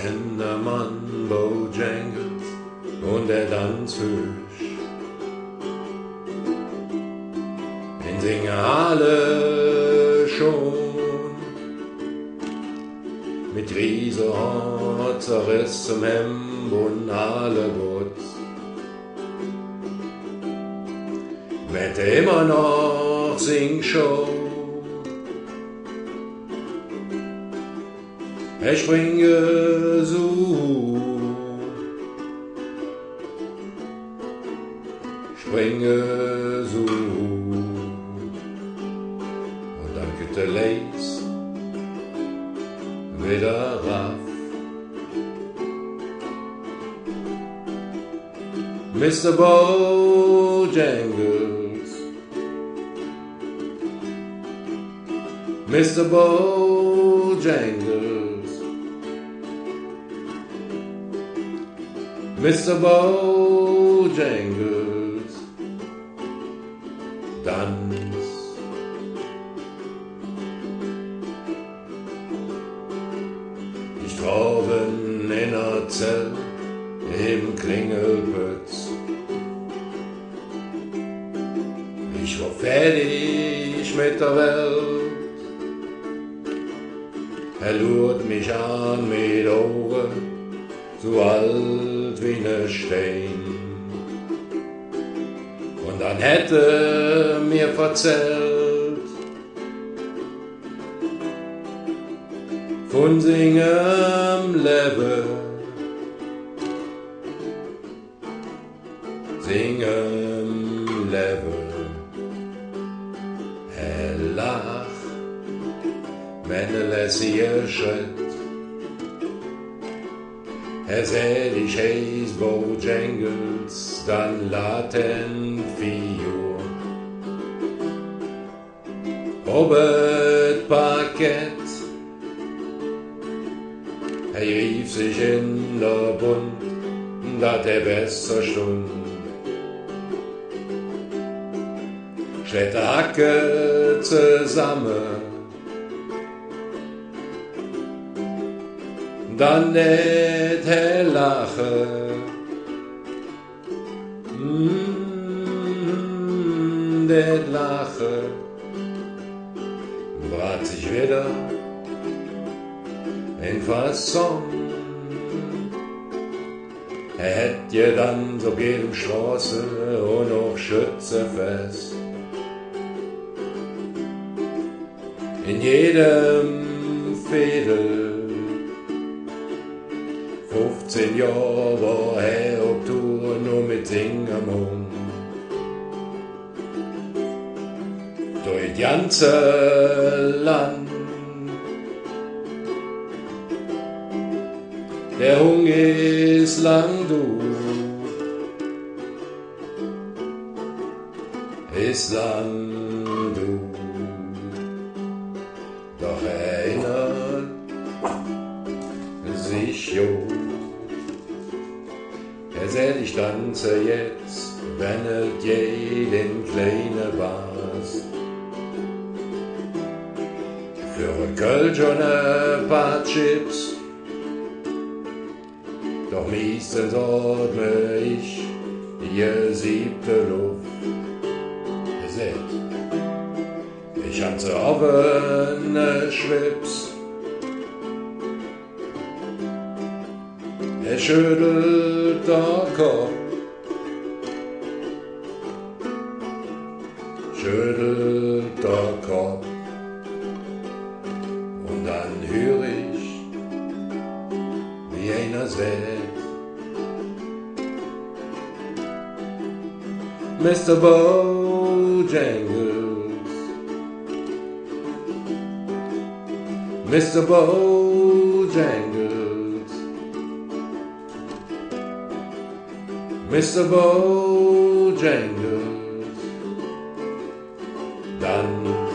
kenn der Mann Bojangles und der Tanzfisch. Den singen alle schon mit Riesenhorn, zerrissem Hemd und alle Gott. Mit immer noch Singshow. Ich springe so, springe so, und dann geht der Lace wieder raff. Mr. Bojangles, Mr. Bojangles, Mr. Bojangles, tanz. Ich droben in der Zell im Klingelpütz. Ich war fertig mit der Welt. Lurt mich an mit Augen, so alt wie ne Stein. Und dann hätte mir erzählt von singem Leben, singem Leben. Lach, wenn lässige Schritt. Seh ich heiß Bojangles, dann laten Figur. Obet Parkett, rief sich in der Bund, dat besser stund. Schlägt Hacke zusammen, dann net lache, det lache, brat sich wieder in Fasson. Hätt je dann so jedem Straße und auch Schützefest. In jedem Fädel 15 Jahre war auf Tour nur mit Singamon. Durch das ganze Land. Der Hunger ist lang du, ist lang du. Doch erinnert sich jo, seh ich tanze jetzt, wenn es jeden kleine was. Für ein Kölsch und ein paar Chips, doch meistens atme ich die siebte Luft. Seht, ich hab zu offen Schwips. Schüttelt der Kopf, schüttelt der Kopf, und dann hör ich, wie einer sagt: Mr. Bojangles, Mr. Bojangles, Mr. Bojangles, dann